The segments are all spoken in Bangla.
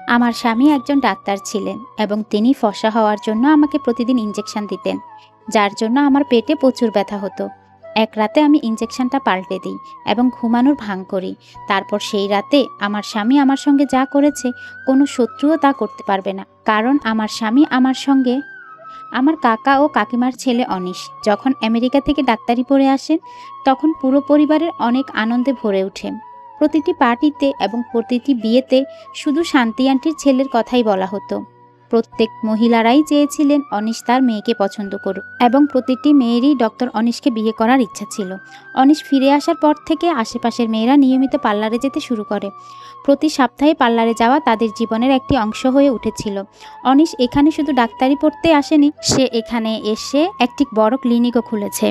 আমার স্বামী একজন ডাক্তার ছিলেন এবং তিনি ফর্সা হওয়ার জন্য আমাকে প্রতিদিন ইনজেকশন দিতেন, যার জন্য আমার পেটে প্রচুর ব্যথা হতো। এক রাতে আমি ইনজেকশনটা পাল্টে দিই এবং ঘুমানোর ভান করি। তারপর সেই রাতে আমার স্বামী আমার সঙ্গে যা করেছে, কোনো শত্রুও তা করতে পারবে না। কারণ আমার স্বামী আমার সঙ্গে, আমার কাকা ও কাকিমার ছেলে অনিশ যখন আমেরিকা থেকে ডাক্তারি পড়ে আসেন, তখন পুরো পরিবারের অনেক আনন্দে ভরে ওঠে। প্রতিটি পার্টিতে এবং প্রতিটি বিয়েতে শুধু শান্তি আন্টির ছেলের কথাই বলা হতো। প্রত্যেক মহিলারাই চেয়েছিলেন অনিশ তার মেয়েকে পছন্দ করুক এবং প্রতিটি মেয়েরই ডক্টর অনিশকে বিয়ে করার ইচ্ছা ছিল। অনিশ ফিরে আসার পর থেকে আশেপাশের মেয়েরা নিয়মিত পার্লারে যেতে শুরু করে। প্রতি সপ্তাহে পার্লারে যাওয়া তাদের জীবনের একটি অংশ হয়ে উঠেছিল। অনিশ এখানে শুধু ডাক্তারি পড়তে আসেনি, সে এখানে এসে একটি বড় ক্লিনিকও খুলেছে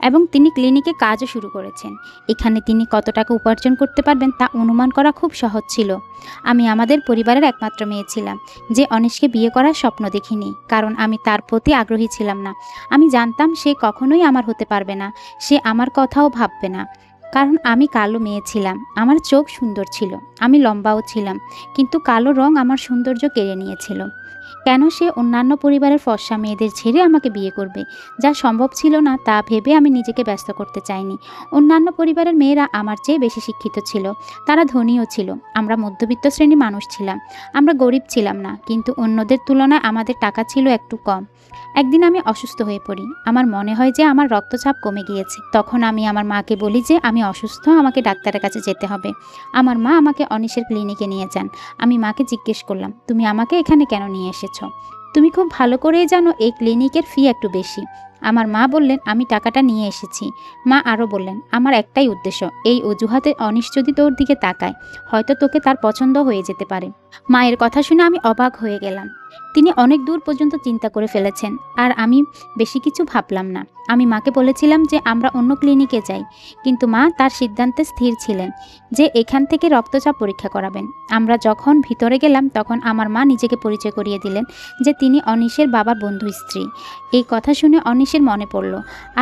এবং তিনি ক্লিনিকে কাজও শুরু করেছেন। এখানে তিনি কত টাকা উপার্জন করতে পারবেন তা অনুমান করা খুব সহজ ছিল। আমি আমাদের পরিবারের একমাত্র মেয়ে ছিলাম যে অনিশকে বিয়ে করার স্বপ্ন দেখিনি, কারণ আমি তার প্রতি আগ্রহী ছিলাম না। আমি জানতাম সে কখনোই আমার হতে পারবে না, সে আমার কথাও ভাববে না। কারণ আমি কালো মেয়ে ছিলাম, আমার চোখ সুন্দর ছিল, আমি লম্বাও ছিলাম, কিন্তু কালো রং আমার সৌন্দর্য কেড়ে নিয়েছিল। কেন সে অন্যান্য পরিবারের ফর্সা মেয়েদের ছেড়ে আমাকে বিয়ে করবে? যা সম্ভব ছিল না তা ভেবে আমি নিজেকে ব্যস্ত করতে চাইনি। অন্যান্য পরিবারের মেয়েরা আমার চেয়ে বেশি শিক্ষিত ছিল, তারা ধনীও ছিল। আমরা মধ্যবিত্ত শ্রেণীর মানুষ ছিলাম, আমরা গরিব ছিলাম না, কিন্তু অন্যদের তুলনায় আমাদের টাকা ছিল একটু কম। একদিন আমি অসুস্থ হয়ে পড়ি। আমার মনে হয় যে আমার রক্তচাপ কমে গিয়েছে। তখন আমি আমার মাকে বলি যে আমি অসুস্থ, আমাকে ডাক্তারের কাছে যেতে হবে। আমার মা আমাকে অনিশের ক্লিনিকে নিয়ে যান। আমি মাকে জিজ্ঞেস করলাম, তুমি আমাকে এখানে কেন নিয়ে এসেছো? তুমি খুব ভালো করেই জানো এই ক্লিনিকের ফি একটু বেশি। আমার মা বললেন, আমি টাকাটা নিয়ে এসেছি। মা আরও বললেন, আমার একটাই উদ্দেশ্য, এই অজুহাতে অনিশ যদি তোর দিকে তাকায়, হয়তো তোকে তার পছন্দ হয়ে যেতে পারে। মায়ের কথা শুনে আমি অবাক হয়ে গেলাম। তিনি অনেক দূর পর্যন্ত চিন্তা করে ফেলেছেন, আর আমি বেশি কিছু ভাবলাম না। আমি মাকে বলেছিলাম যে আমরা অন্য ক্লিনিকে যাই, কিন্তু মা তার সিদ্ধান্তে স্থির ছিলেন যে এখান থেকে রক্তচাপ পরীক্ষা করাবেন। আমরা যখন ভিতরে গেলাম তখন আমার মা নিজেকে পরিচয় করিয়ে দিলেন যে তিনি অনিশের বাবার বন্ধু স্ত্রী। এই কথা শুনে অনিশের মনে পড়ল,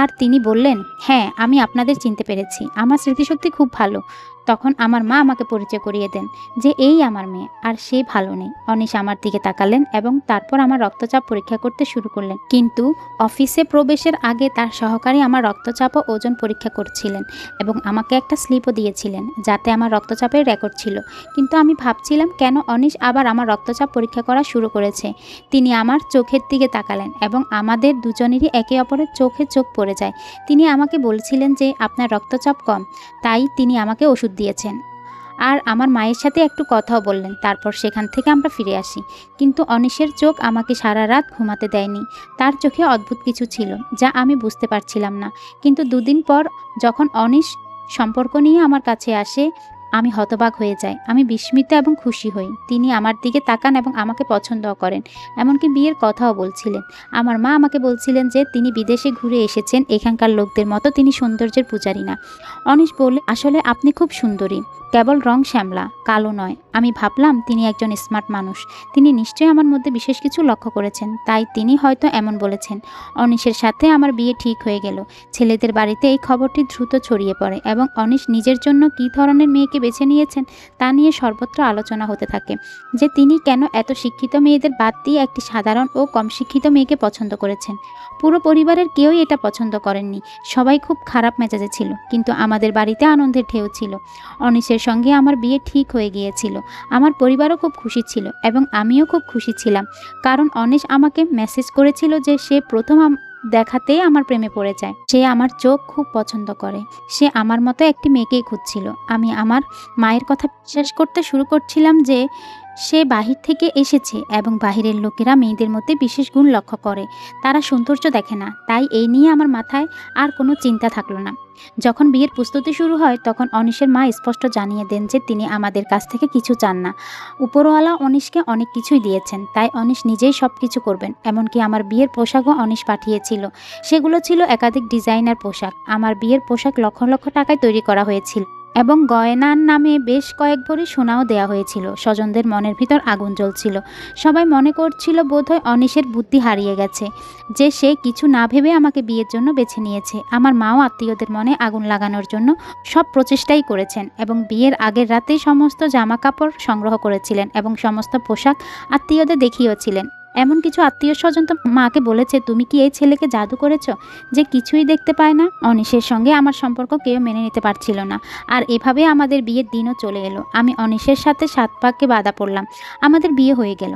আর তিনি বললেন, হ্যাঁ, আমি আপনাদের চিনতে পেরেছি, আমার স্মৃতিশক্তি খুব ভালো। তখন আমার মা আমাকে পরিচয় করিয়ে দেন যে এই আমার মেয়ে, আর সে ভালো নেই। অনিশ আমার দিকে তাকালেন এবং তারপর আমার রক্তচাপ পরীক্ষা করতে শুরু করলেন। কিন্তু অফিসে প্রবেশের আগে তার সহকারী আমার রক্তচাপ ও ওজন পরীক্ষা করছিলেন এবং আমাকে একটা স্লিপও দিয়েছিলেন যাতে আমার রক্তচাপের রেকর্ড ছিল। কিন্তু আমি ভাবছিলাম কেন অনিশ আবার আমার রক্তচাপ পরীক্ষা করা শুরু করেছে। তিনি আমার চোখের দিকে তাকালেন এবং আমাদের দুজনেরই একে অপরের চোখে চোখ পড়ে যায়। তিনি আমাকে বলছিলেন যে আপনার রক্তচাপ কম, তাই তিনি আমাকে ওষুধ দিয়েছেন। আর আমার মায়ের সাথে একটু কথাও বললেন। তারপর সেখান থেকে আমরা ফিরে আসি। কিন্তু অনিশের চোখ আমাকে সারা রাত ঘুমাতে দেয়নি। তার চোখে অদ্ভুত কিছু ছিল যা আমি বুঝতে পারছিলাম না। কিন্তু দুদিন পর যখন অনিশ সম্পর্ক নিয়ে আমার কাছে আসে, আমি হতবাক হয়ে যাই। আমি বিস্মিত এবং খুশি হই। তিনি আমার দিকে তাকান এবং আমাকে পছন্দও করেন, এমনকি বিয়ের কথাও বলছিলেন। আমার মা আমাকে বলছিলেন যে তিনি বিদেশে ঘুরে এসেছেন, এখানকার লোকদের মতো তিনি সৌন্দর্যের পূজারী না। অনিশ বললে, আসলে আপনি খুব সুন্দরী, কেবল রং শ্যামলা, কালো নয়। আমি ভাবলাম তিনি একজন স্মার্ট মানুষ, তিনি নিশ্চয়ই আমার মধ্যে বিশেষ কিছু লক্ষ্য করেছেন, তাই তিনি হয়তো এমন বলেছেন। অনিশের সাথে আমার বিয়ে ঠিক হয়ে গেল। ছেলেদের বাড়িতে এই খবরটি দ্রুত ছড়িয়ে পড়ে এবং অনিশ নিজের জন্য কী ধরনের মেয়েকে বেছে নিয়েছেন তা নিয়ে সর্বত্র আলোচনা হতে থাকে, যে তিনি কেন এত শিক্ষিত মেয়েদের বাদ দিয়ে একটি সাধারণ ও কম শিক্ষিত মেয়েকে পছন্দ করেছেন। পুরো পরিবারের কেউই এটা পছন্দ করেননি, সবাই খুব খারাপ মেজাজে ছিল, কিন্তু আমাদের বাড়িতে আনন্দের ঢেউ ছিল। অনিশের সঙ্গে আমার বিয়ে ঠিক হয়ে গিয়েছিল। আমার পরিবারও খুব খুশি ছিল এবং আমিও খুব খুশি ছিলাম, কারণ অনিশ আমাকে মেসেজ করেছিল যে সে প্রথম দেখাতেই আমার প্রেমে পড়ে যায়। সে আমার চোখ খুব পছন্দ করে, সে আমার মতো একটি মেয়েকেই খুঁজছিল। আমি আমার মায়ের কথা বিশ্বাস করতে শুরু করছিলাম যে সে বাহির থেকে এসেছে এবং বাহিরের লোকেরা মেয়েদের মধ্যে বিশেষ গুণ লক্ষ্য করে, তারা সৌন্দর্য দেখে না। তাই এই নিয়ে আমার মাথায় আর কোনো চিন্তা থাকলো না। যখন বিয়ের প্রস্তুতি শুরু হয় তখন অনিশের মা স্পষ্ট জানিয়ে দেন যে তিনি আমাদের কাছ থেকে কিছু চান না। উপরওয়ালা অনিশকে অনেক কিছুই দিয়েছেন, তাই অনিশ নিজেই সব কিছু করবেন। এমনকি আমার বিয়ের পোশাকও অনিশ পাঠিয়েছিল। সেগুলো ছিল একাধিক ডিজাইনার পোশাক। আমার বিয়ের পোশাক লক্ষ লক্ষ টাকায় তৈরি করা হয়েছিল। এবং গয়নার নামে বেশ কয়েক ভরি সোনাও দেয়া হয়েছিল। স্বজনদের মনের ভিতর আগুন জ্বলছিল। সবাই মনে করছিল বোধহয় অনিশের বুদ্ধি হারিয়ে গেছে, যে সে কিছু না ভেবে আমাকে বিয়ের জন্য বেছে নিয়েছে। আমার মাও আত্মীয়দের মনে আগুন লাগানোর জন্য সব প্রচেষ্টাই করেছেন এবং বিয়ের আগের রাতেই সমস্ত জামা কাপড় সংগ্রহ করেছিলেন এবং সমস্ত পোশাক আত্মীয়দের দেখিয়েছিলেন। এমন কিছু আত্মীয় স্বজন তো মাকে বলেছে, তুমি কি এই ছেলেকে জাদু করেছ যে কিছুই দেখতে পায় না? অনিশের সঙ্গে আমার সম্পর্ক কেউ মেনে নিতে পারছিল না। আর এভাবে আমাদের বিয়ের দিনও চলে এলো। আমি অনিশের সাথে 7 পাকে বাঁধা পড়লাম। আমাদের বিয়ে হয়ে গেল।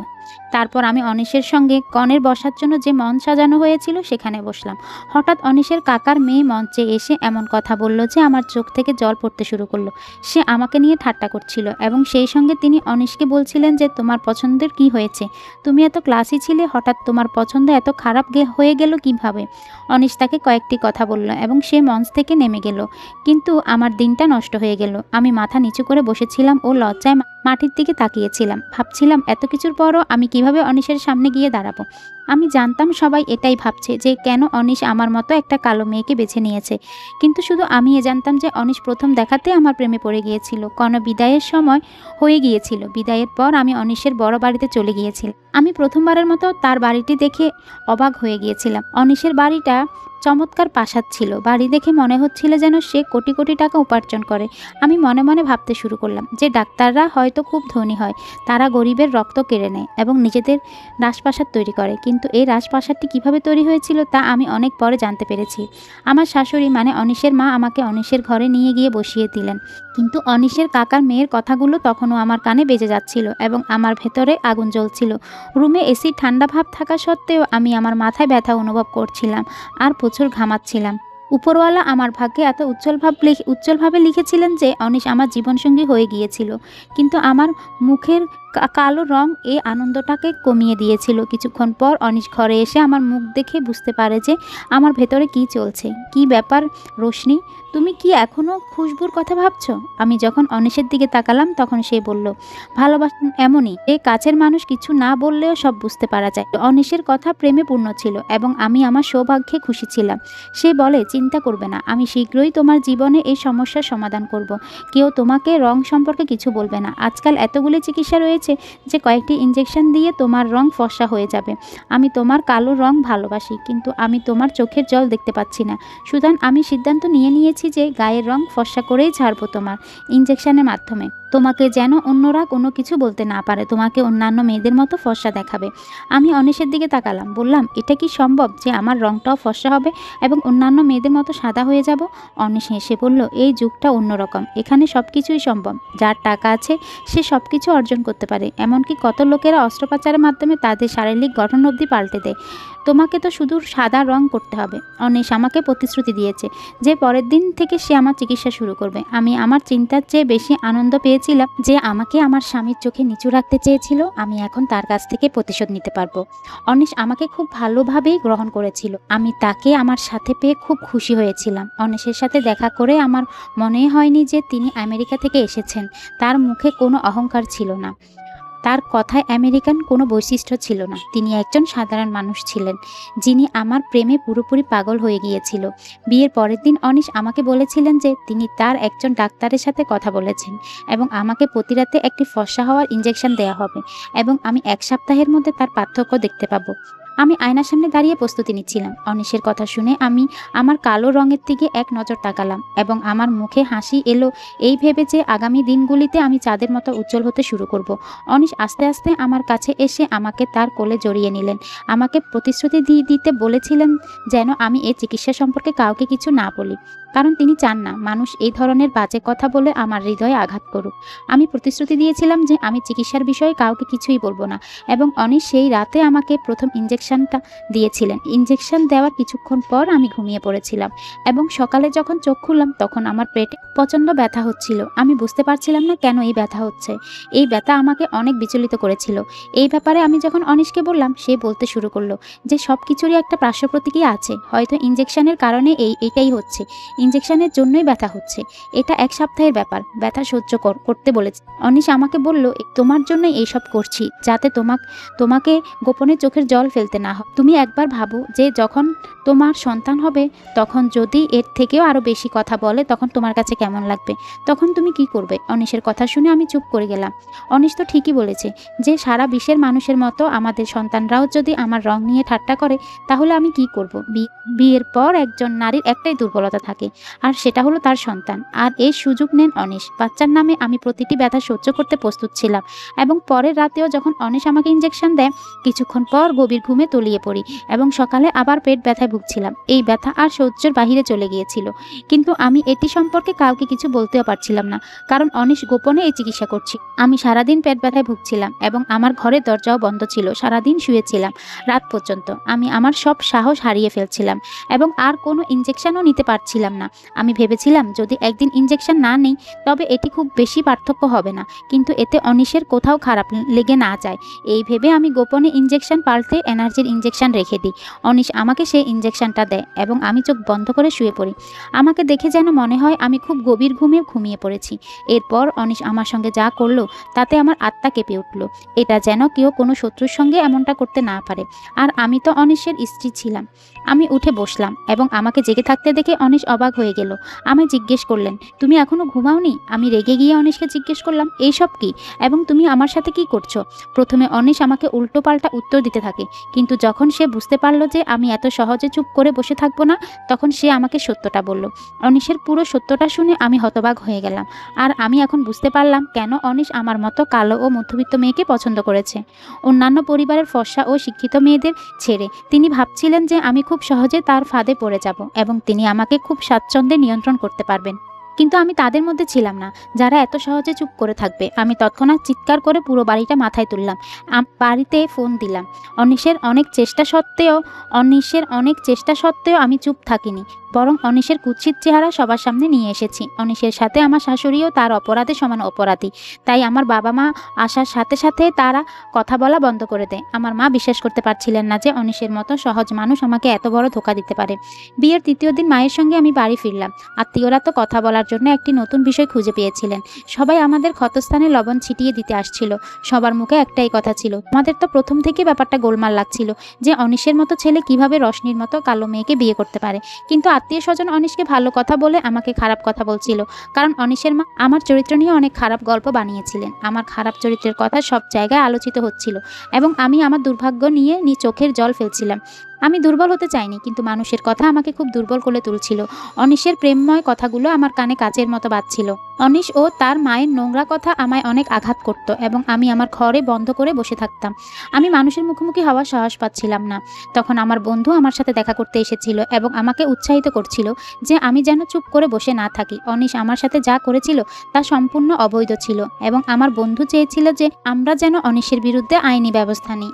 তারপর আমি অনিশের সঙ্গে কনের বসার জন্য যে মঞ্চ সাজানো হয়েছিল সেখানে বসলাম। হঠাৎ অনিশের কাকার মেয়ে মঞ্চে এসে এমন কথা বলল যে আমার চোখ থেকে জল পড়তে শুরু করলো। সে আমাকে নিয়ে ঠাট্টা করছিল এবং সেই সঙ্গে তিনি অনিশকে বলছিলেন যে তোমার পছন্দের কি হয়েছে? তুমি এত ক্লাসি ছিলে, হঠাৎ তোমার পছন্দ এত খারাপ হয়ে গেল কিভাবে? অনিশ তাকে কয়েকটি কথা বলল এবং সে মঞ্চ থেকে নেমে গেল। কিন্তু আমার দিনটা নষ্ট হয়ে গেল। আমি মাথা নিচু করে বসেছিলাম ও লজ্জায় মাটির দিকে তাকিয়েছিলাম। ভাবছিলাম এত কিছুর পরও আমি কিভাবে অনিশের সামনে গিয়ে দাঁড়াবো। আমি জানতাম সবাই এটাই ভাবছে যে কেন অনিশ আমার মতো একটা কালো মেয়েকে বেছে নিয়েছে, কিন্তু শুধু আমি জানতাম যে অনিশ প্রথম দেখাতে আমার প্রেমে পড়ে গিয়েছিল। বিদায়ের সময় হয়ে গিয়েছিল। বিদায়ের পর আমি অনিশের বড় বাড়িতে চলে গিয়েছিলাম। আমি প্রথমবারের মতো তার বাড়িটি দেখে অবাক হয়ে গিয়েছিলাম। অনিশের বাড়িটা চমৎকার প্রাসাদ ছিল। বাড়ি দেখে মনে হচ্ছিল যেন সে কোটি কোটি টাকা উপার্জন করে। আমি মনে মনে ভাবতে শুরু করলাম যে ডাক্তাররা হয়তো খুব ধনী হয়, তারা গরিবের রক্ত কেড়ে নেয় এবং নিজেদের রাজপ্রাসাদ তৈরি করে। কিন্তু এই রাজপ্রাসাদটি কিভাবে তৈরি হয়েছিল তা আমি অনেক পরে জানতে পেরেছি। আমার শাশুড়ি মানে অনিশের মা আমাকে অনিশের ঘরে নিয়ে গিয়ে বসিয়ে দিলেন। কিন্তু অনিশের কাকার মেয়ের কথাগুলো তখনও আমার কানে বেজে যাচ্ছিল এবং আমার ভেতরে আগুন জ্বলছিল। রুমে এসি ঠান্ডা ভাব থাকা সত্ত্বেও আমি আমার মাথায় ব্যথা অনুভব করছিলাম আর প্রচুর ঘামাচ্ছিলাম। উপরওয়ালা আমার ভাগ্যে এত উজ্জ্বলভাবে লিখেছিলেন যে অনিশ আমার জীবনসঙ্গী হয়ে গিয়েছিল। কিন্তু আমার মুখের কালো রং এই আনন্দটাকে কমিয়ে দিয়েছিল। কিছুক্ষণ পর অনিশ ঘরে এসে আমার মুখ দেখে বুঝতে পারে যে আমার ভেতরে কি চলছে। কি ব্যাপার রোশনি, তুমি কি এখনও খুশবুর কথা ভাবছো? আমি যখন অনিশের দিকে তাকালাম তখন সে বলল, ভালোবাসা এমনই, এই কাছের মানুষ কিছু না বললেও সব বুঝতে পারা যায়। অনিশের কথা প্রেমে পূর্ণ ছিল এবং আমি আমার সৌভাগ্যে খুশি ছিলাম। সে বলে, চিন্তা করবে না, আমি শীঘ্রই তোমার জীবনে এই সমস্যার সমাধান করব। কেউ তোমাকে রং সম্পর্কে কিছু বলবে না। আজকাল এতগুলি চিকিৎসা রয়েছে যে কয়েকটি ইঞ্জেকশন দিয়ে তোমার রং ফর্সা হয়ে যাবে। আমি তোমার কালো রং ভালোবাসি, কিন্তু আমি তোমার চোখের জল দেখতে পাচ্ছি না। সুতরাং আমি সিদ্ধান্ত নিয়েছি যে গায়ের রং ফর্সা করেই ছাড়বো তোমার ইঞ্জেকশনের মাধ্যমে। তোমাকে যেন অন্যরা কোনো কিছু বলতে না পারে, তোমাকে অন্যান্য মেয়েদের মতো ফর্সা দেখাবে। আমি অনিশের দিকে তাকালাম, বললাম, এটা কি সম্ভব যে আমার রংটাও ফর্সা হবে এবং অন্যান্য মেয়েদের মতো সাদা হয়ে যাব? অনিশ হেসে বলল, এই যুগটা অন্যরকম, এখানে সব কিছুই সম্ভব। যার টাকা আছে সে সব কিছু অর্জন করতে পারে। এমনকি কত লোকেরা অস্ত্রোপচারের মাধ্যমে তাদের শারীরিক গঠন অবধি পাল্টে দেয়। তোমাকে তো শুধু সাদা রং করতে হবে। অনিশ আমাকে প্রতিশ্রুতি দিয়েছে যে পরের দিন থেকে সে আমার চিকিৎসা শুরু করবে। আমি আমার চিন্তার চেয়ে বেশি আনন্দ পেয়েছিলাম যে আমাকে আমার স্বামীর চোখে নিচু রাখতে চেয়েছিল, আমি এখন তার কাছ থেকে প্রতিশোধ নিতে পারবো। অনিশ আমাকে খুব ভালোভাবেই গ্রহণ করেছিল। আমি তাকে আমার সাথে পেয়ে খুব খুশি হয়েছিলাম। অনিশের সাথে দেখা করে আমার মনে হয়নি যে তিনি আমেরিকা থেকে এসেছেন। তার মুখে কোনো অহংকার ছিল না, তার কথায় আমেরিকান কোনো বৈশিষ্ট্য ছিল না। তিনি একজন সাধারণ মানুষ ছিলেন যিনি আমার প্রেমে পুরোপুরি পাগল হয়ে গিয়েছিল। বিয়ের পরের দিন অনিশ আমাকে বলেছিলেন যে তিনি তার একজন ডাক্তারের সাথে কথা বলেছেন এবং আমাকে প্রতি রাতে একটি ফর্সা হওয়ার ইঞ্জেকশন দেওয়া হবে এবং আমি 1 সপ্তাহের মধ্যে তার পার্থক্য দেখতে পাবো। আমি আয়নার সামনে দাঁড়িয়ে প্রস্তুতি নিচ্ছিলাম। অনিশের কথা শুনে আমি আমার কালো রঙের দিকে এক নজর তাকালাম এবং আমার মুখে হাসি এলো এই ভেবে যে আগামী দিনগুলিতে আমি চাঁদের মতো উজ্জ্বল হতে শুরু করব। অনিশ আস্তে আস্তে আমার কাছে এসে আমাকে তার কোলে জড়িয়ে নিলেন। আমাকে প্রতিশ্রুতি দিতে বলেছিলেন যেন আমি এই চিকিৎসা সম্পর্কে কাউকে কিছু না বলি, কারণ তিনি চান না মানুষ এই ধরনের বাজে কথা বলে আমার হৃদয়ে আঘাত করুক। আমি প্রতিশ্রুতি দিয়েছিলাম যে আমি চিকিৎসার বিষয়ে কাউকে কিছুই বলবো না এবং অনিশ সেই রাতে আমাকে প্রথম ইঞ্জেকশনটা দিয়েছিলেন। ইঞ্জেকশন দেওয়ার কিছুক্ষণ পর আমি ঘুমিয়ে পড়েছিলাম এবং সকালে যখন চোখ খুললাম তখন আমার পেটে প্রচণ্ড ব্যথা হচ্ছিল। আমি বুঝতে পারছিলাম না কেন এই ব্যথা হচ্ছে। এই ব্যথা আমাকে অনেক বিচলিত করেছিল। এই ব্যাপারে আমি যখন অনিশকে বললাম, সে বলতে শুরু করলো যে সব কিছুরই একটা পার্শ্ব প্রতিক্রিয়া আছে, হয়তো ইঞ্জেকশনের কারণে এটাই হচ্ছে, ইঞ্জেকশনের জন্যই ব্যথা হচ্ছে। এটা 1 সপ্তাহের ব্যাপার, ব্যথা সহ্য করতে বলেছে। অনিশ আমাকে বলল, তোমার জন্যই এইসব করছি, যাতে তোমাকে গোপনে চোখের জল ফেলতে যাতে না হয়। তুমি একবার ভাবো যে যখন তোমার সন্তান হবে তখন যদি এর থেকেও আরও বেশি কথা বলে তখন তোমার কাছে কেমন লাগবে, তখন তুমি কি করবে? অনিশের কথা শুনে আমি চুপ করে গেলাম। অনিশ তো ঠিকই বলেছে যে সারা বিশ্বের মানুষের মতো আমাদের সন্তানরাও যদি আমার রং নিয়ে ঠাট্টা করে তাহলে আমি কি করব? বিয়ের পর একজন নারীর একটাই দুর্বলতা থাকে, আর সেটা হলো তার সন্তান। আর এই সুযোগ নেন অনিশ। বাচ্চার নামে আমি প্রতিটি ব্যথা সহ্য করতে প্রস্তুত ছিলাম, এবং পরের রাতেও যখন অনিশ আমাকে ইঞ্জেকশন দেয় কিছুক্ষণ পর গভীর ঘুমে তলিয়ে পড়ি এবং সকালে আবার পেট ব্যথায় ভুগছিলাম। এই ব্যথা আর সহ্যের বাহিরে চলে গিয়েছিল, কিন্তু আমি এটি সম্পর্কে কাউকে কিছু বলতেও পারছিলাম না, কারণ অনিশ গোপনে এই চিকিৎসা করছি। আমি সারাদিন পেট ব্যথায় ভুগছিলাম এবং আমার ঘরের দরজাও বন্ধ ছিল। সারাদিন শুয়েছিলাম রাত পর্যন্ত। আমি আমার সব সাহস হারিয়ে ফেলছিলাম এবং আর কোনো ইঞ্জেকশনও নিতে পারছিলাম না। আমি ভেবেছিলাম যদি একদিন ইঞ্জেকশন না নিই তবে এটি খুব বেশি পার্থক্য হবে না, কিন্তু এতে অনিশের কোথাও খারাপ লেগে না যায় এই ভেবে আমি গোপনে ইঞ্জেকশন পাল্টে এনার্জির ইঞ্জেকশন রেখে দিই। অনিশ আমাকে সেই ইঞ্জেকশনটা দেয় এবং আমি চোখ বন্ধ করে শুয়ে পড়ি। আমাকে দেখে যেন মনে হয় আমি খুব গভীর ঘুমিয়ে পড়েছি। এরপর অনিশ আমার সঙ্গে যা করলো তাতে আমার আত্মা কেঁপে উঠল। এটা যেন কেউ কোনো শত্রুর সঙ্গে এমনটা করতে না পারে। আর আমি তো অনিশের স্ত্রী ছিলাম। আমি উঠে বসলাম এবং আমাকে জেগে থাকতে দেখে অনিশ অবাক হয়ে গেল। আমায় জিজ্ঞেস করলেন, তুমি এখনো ঘুমাওনি? আমি রেগে গিয়ে অনিশকে জিজ্ঞেস করলাম, এইসব কি এবং তুমি আমার সাথে কি করছো? প্রথমে অনিশ আমাকে উল্টো পাল্টা উত্তর দিতে থাকে, কিন্তু যখন সে বুঝতে পারলো যে আমি এত সহজে চুপ করে বসে থাকবো না তখন সে আমাকে সত্যটা বলল। অনিশের পুরো সত্যটা শুনে আমি হতবাক হয়ে গেলাম। আর আমি এখন বুঝতে পারলাম কেন অনিশ আমার মতো কালো ও মধ্যবিত্ত মেয়েকে পছন্দ করেছে। অন্যান্য পরিবারের ফর্সা ও শিক্ষিত মেয়েদের ছেড়ে তিনি ভাবছিলেন যে আমি খুব সহজে তার ফাঁদে পড়ে যাব এবং তিনি আমাকে খুব স্বাচ্ছন্দ্যে নিয়ন্ত্রণ করতে পারবেন। কিন্তু আমি তাদের মধ্যে ছিলাম না যারা এত সহজে চুপ করে থাকবে। আমি তৎক্ষণাৎ চিৎকার করে পুরো বাড়িটা মাথায় তুললাম। বাড়িতে ফোন দিলাম। অনিশের অনেক চেষ্টা সত্ত্বেও আমি চুপ থাকিনি, বরং অনিশের কুৎসিত চেহারা সবার সামনে নিয়ে এসেছি। অনিশের সাথে আমার শাশুড়িও তার অপরাধে সমান অপরাধী, তাই আমার বাবা মা আসার সাথে সাথে তারা কথা বলা বন্ধ করে দেয়। আমার মা বিশ্বাস করতে পারছিলেন না যে অনিশের মতো সহজ মানুষ আমাকে এত বড় ধোঁকা দিতে পারে। বিয়ের তৃতীয় দিন মায়ের সঙ্গে আমি বাড়ি ফিরলাম। আত্মীয়রা তো কথা বলার জন্য একটি নতুন বিষয় খুঁজে পেয়েছিলেন। সবাই আমাদের ক্ষতস্থানে লবণ ছিটিয়ে দিতে আসছিল। সবার মুখে একটাই কথা ছিল, আমাদের তো প্রথম থেকে ব্যাপারটা গোলমাল লাগছিল যে অনিশের মতো ছেলে কিভাবে রশনির মতো কালো মেয়েকে বিয়ে করতে পারে। কিন্তু আত্মীয় স্বজন অনিশকে ভালো কথা বলে আমাকে খারাপ কথা বলছিল, কারণ অনিশের মা আমার চরিত্র নিয়ে অনেক খারাপ গল্প বানিয়েছিলেন। আমার খারাপ চরিত্রের কথা সব জায়গায় আলোচিত হচ্ছিল এবং আমি আমার দুর্ভাগ্য নিয়ে চোখের জল ফেলছিলাম। আমি দুর্বল হতে চাইনি, কিন্তু মানুষের কথা আমাকে খুব দুর্বল করে তুলছিল। অনিশের প্রেমময় কথাগুলো আমার কানে কাচের মতো বাজছিল। অনিশ ও তার মায়ের নোংরা কথা আমায় অনেক আঘাত করত এবং আমি আমার ঘরে বন্ধ করে বসে থাকতাম। আমি মানুষের মুখোমুখি হওয়ার সাহস পাচ্ছিলাম না। তখন আমার বন্ধু আমার সাথে দেখা করতে এসেছিল এবং আমাকে উৎসাহিত করছিল যে আমি যেন চুপ করে বসে না থাকি। অনিশ আমার সাথে যা করেছিল তা সম্পূর্ণ অবৈধ ছিল এবং আমার বন্ধু চেয়েছিল যে আমরা যেন অনিশের বিরুদ্ধে আইনি ব্যবস্থা নিই।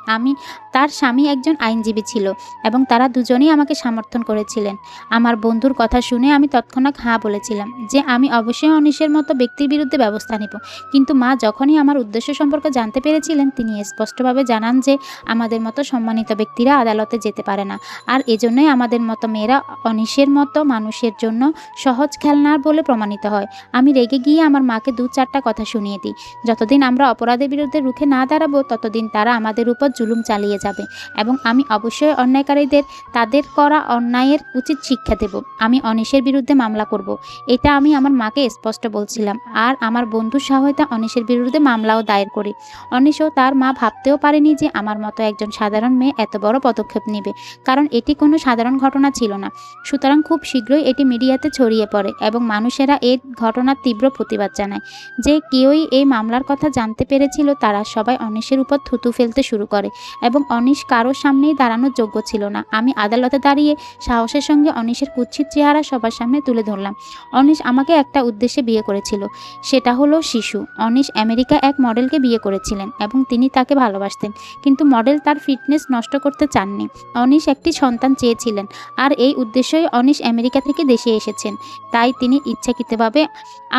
তার স্বামী একজন আইনজীবী ছিল এবং তারা দুজনেই আমাকে সমর্থন করেছিলেন। আমার বন্ধুর কথা শুনে আমি তৎক্ষণাৎ হ্যাঁ বলেছিলাম যে আমি অবশ্যই অনিশের মতো ব্যক্তির বিরুদ্ধে ব্যবস্থা নেব। কিন্তু মা যখনই আমার উদ্দেশ্য সম্পর্কে জানতে পেরেছিলেন তিনি স্পষ্টভাবে জানান যে আমাদের মতো সম্মানিত ব্যক্তিরা আদালতে যেতে পারে না, আর এজন্যই আমাদের মতো মেয়েরা অনিশের মতো মানুষের জন্য সহজ খেলনার বলে প্রমাণিত হয়। আমি রেগে গিয়ে আমার মাকে 2-4টা কথা শুনিয়ে দিই। যতদিন আমরা অপরাধের বিরুদ্ধে রুখে না দাঁড়াবো ততদিন তারা আমাদের উপর জুলুম চালিয়ে যাবে এবং আমি অবশ্যই অন্যায়কারীদের তাদের করা অন্যায়ের উচিত শিক্ষা দেব। আমি অনিশের বিরুদ্ধে মামলা করব, এটা আমি আমার মাকে স্পষ্ট বলছিলাম। আর আমার বন্ধুর সহায়তা অনিশের বিরুদ্ধে মামলাও দায়ের করি। অনিশ ও তার মা ভাবতেও পারেনি যে আমার মতো একজন সাধারণ মেয়ে এত বড় পদক্ষেপ নেবে, কারণ এটি কোনো সাধারণ ঘটনা ছিল না। সুতরাং খুব শীঘ্রই এটি মিডিয়াতে ছড়িয়ে পড়ে এবং মানুষেরা এই ঘটনার তীব্র প্রতিবাদ জানায়। যে কেউই এই মামলার কথা জানতে পেরেছিল তারা সবাই অনিশের উপর থুতু ফেলতে শুরু করে এবং অনিশ কারোর সামনেই দাঁড়ানোর যোগ্য ছিল না। আমি আদালতে দাঁড়িয়ে সাহসের সঙ্গে অনিশের কুৎসিত চেহারা সবার সামনে তুলে ধরলাম। অনিশ আমাকে একটা উদ্দেশ্যে বিয়ে করেছিল, সেটা হলো শিশু। অনিশ আমেরিকা এক মডেলকে বিয়ে করেছিলেন এবং তিনি তাকে ভালোবাসতেন, কিন্তু মডেল তার ফিটনেস নষ্ট করতে চাননি। অনিশ একটি সন্তান চেয়েছিলেন, আর এই উদ্দেশ্যই অনিশ আমেরিকা থেকে দেশে এসেছেন। তাই তিনি ইচ্ছাকৃতভাবে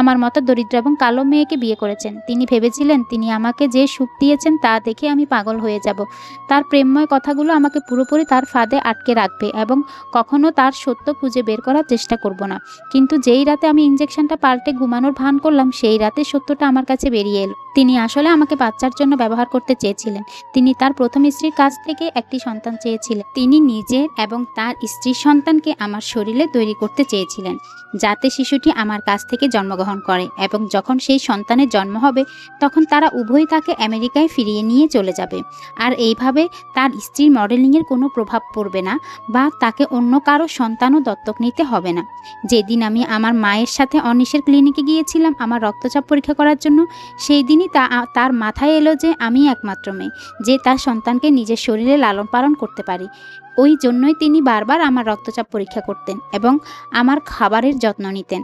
আমার মতো দরিদ্র এবং কালো মেয়েকে বিয়ে করেছেন। তিনি ভেবেছিলেন তিনি আমাকে যে সুখ দিয়েছেন তা দেখে আমি পাগল হয়ে যাব। তার প্রেমময় কথাগুলো আমাকে পুরোপুরি তার ফাঁদে আটকে রাখবে এবং কখনো তার সত্য খুঁজে বের করার চেষ্টা করব না। কিন্তু যেই রাতে আমি ইঞ্জেকশনটা পাল্টে ঘুমানোর ভান করলাম সেই রাতে সত্যটা আমার কাছে বেরিয়ে এলো। তিনি আসলে আমাকে বাচ্চার জন্য ব্যবহার করতে চেয়েছিলেন। তিনি তার প্রথম স্ত্রীর কাছ থেকে একটি সন্তান চেয়েছিলেন। তিনি নিজের এবং তার স্ত্রীর সন্তানকে আমার শরীরে তৈরি করতে চেয়েছিলেন, যাতে শিশুটি আমার কাছ থেকে জন্মগ্রহণ করে এবং যখন সেই সন্তানের জন্ম হবে তখন তারা উভয়ই তাকে আমেরিকায় ফিরিয়ে নিয়ে চলে যাবে। আর এইভাবে তার স্ত্রীর মডেলিংয়ের কোনো প্রভাব পড়বে না বা তাকে অন্য কারো সন্তানও দত্তক নিতে হবে না। যেদিন আমি আমার মায়ের সাথে অনিশের ক্লিনিকে গিয়েছিলাম আমার রক্তচাপ পরীক্ষা করার জন্য, সেই দিনই তার মাথায় এলো যে আমি একমাত্র মেয়ে যে তার সন্তানকে নিজের শরীরে লালন পালন করতে পারি। ওই জন্যই তিনি বারবার আমার রক্তচাপ পরীক্ষা করতেন এবং আমার খাবারের যত্ন নিতেন।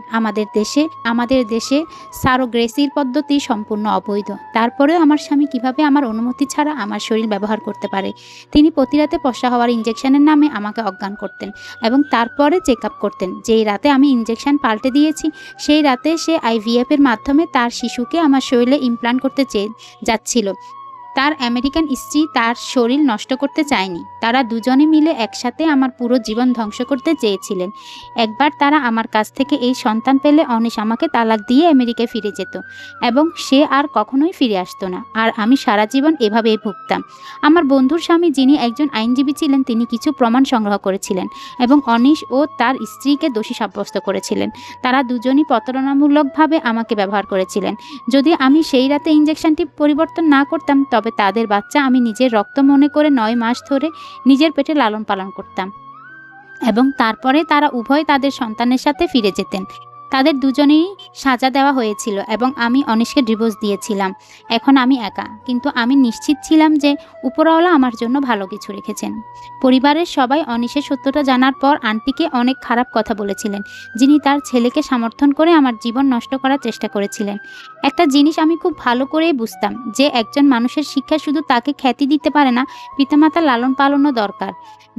আমাদের দেশে সারোগেসির পদ্ধতি সম্পূর্ণ অবৈধ। তারপরেও আমার স্বামী কিভাবে আমার অনুমতি ছাড়া আমার শরীর ব্যবহার করতে পারে? তিনি প্রতি রাতে পশা হওয়ার ইঞ্জেকশনের নামে আমাকে অজ্ঞান করতেন এবং তারপরে চেক আপ করতেন। যেই রাতে আমি ইঞ্জেকশন পাল্টে দিয়েছি সেই রাতে সে আইভিএফের মাধ্যমে তার শিশুকে আমার শরীরে ইমপ্লান্ট করতে যাচ্ছিল। তার আমেরিকান স্ত্রী তার শরীর নষ্ট করতে চায়নি। তারা দুজনে মিলে একসাথে আমার পুরো জীবন ধ্বংস করতে চেয়েছিলেন। একবার তারা আমার কাছ থেকে এই সন্তান পেলে অনিশ আমাকে তালাক দিয়ে আমেরিকায় ফিরে যেত এবং সে আর কখনোই ফিরে আসতো না। আর আমি সারা জীবন এভাবেই ভুগতাম। আমার বন্ধুর স্বামী, যিনি একজন আইনজীবী ছিলেন, তিনি কিছু প্রমাণ সংগ্রহ করেছিলেন এবং অনিশ ও তার স্ত্রীকে দোষী সাব্যস্ত করেছিলেন। তারা দুজনই প্রতারণামূলকভাবে আমাকে ব্যবহার করেছিলেন। যদি আমি সেই রাতে ইঞ্জেকশনটি পরিবর্তন না করতাম তবে তাদের বাচ্চা আমি নিজের রক্ত মনে করে 9 মাস ধরে নিজের পেটে লালন পালন করতাম এবং তারপরে তারা উভয় তাদের সন্তানের সাথে ফিরে যেতেন। তাদের দুজনেরই সাজা দেওয়া হয়েছিল এবং আমি অনিশকে ডিভোর্স দিয়েছিলাম। এখন আমি একা, কিন্তু আমি নিশ্চিত ছিলাম যে উপরওয়ালা আমার জন্য ভালো কিছু রেখেছেন। পরিবারের সবাই অনিশের সত্যটা জানার পর আন্টিকে অনেক খারাপ কথা বলেছিলেন, যিনি তার ছেলেকে সমর্থন করে আমার জীবন নষ্ট করার চেষ্টা করেছিলেন। একটা জিনিস আমি খুব ভালো করেই বুঝতাম যে একজন মানুষের শিক্ষা শুধু তাকে খ্যাতি দিতে পারে না, পিতামাতার লালন পালনও দরকার,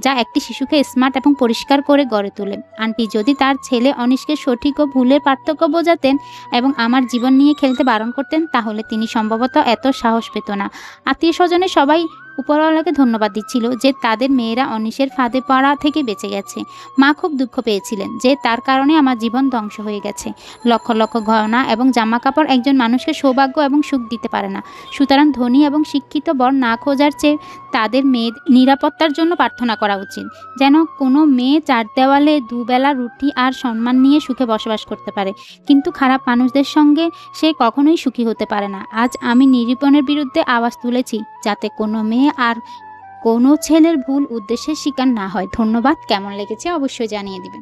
যা একটি শিশুকে স্মার্ট এবং পরিষ্কার করে গড়ে তোলে। আন্টি যদি তার ছেলে অনিশকে সঠিক ও ভুলের পার্থক্য বোঝাতেন এবং আমার জীবন নিয়ে খেলতে বারণ করতেন, তাহলে তিনি সম্ভবত এত সাহস পেত না। আত্মীয় স্বজনের সবাই উপরওয়ালাকে ধন্যবাদ দিচ্ছিল যে তাদের মেয়েরা অনিশের ফাঁদে পড়া থেকে বেঁচে গেছে। মা খুব দুঃখ পেয়েছিলেন যে তার কারণে আমার জীবন ধ্বংস হয়ে গেছে। লক্ষ লক্ষ গহনা এবং জামা কাপড় একজন মানুষকে সৌভাগ্য এবং সুখ দিতে পারে না। সুতরাং ধনী এবং শিক্ষিত বর না খোঁজার চেয়ে তাদের মেয়ের নিরাপত্তার জন্য প্রার্থনা করা উচিত, যেন কোনো মেয়ে 4 দেওয়ালে দুবেলা রুটি আর সম্মান নিয়ে সুখে বসবাস করতে পারে। কিন্তু খারাপ মানুষদের সঙ্গে সে কখনোই সুখী হতে পারে না। আজ আমি নিরূপণের বিরুদ্ধে আওয়াজ তুলেছি, যাতে কোনো মেয়ে আর কোনো ছেলের ভুল উদ্দেশ্যের শিকার না হয়। ধন্যবাদ। কেমন লেগেছে অবশ্যই জানিয়ে দিবেন।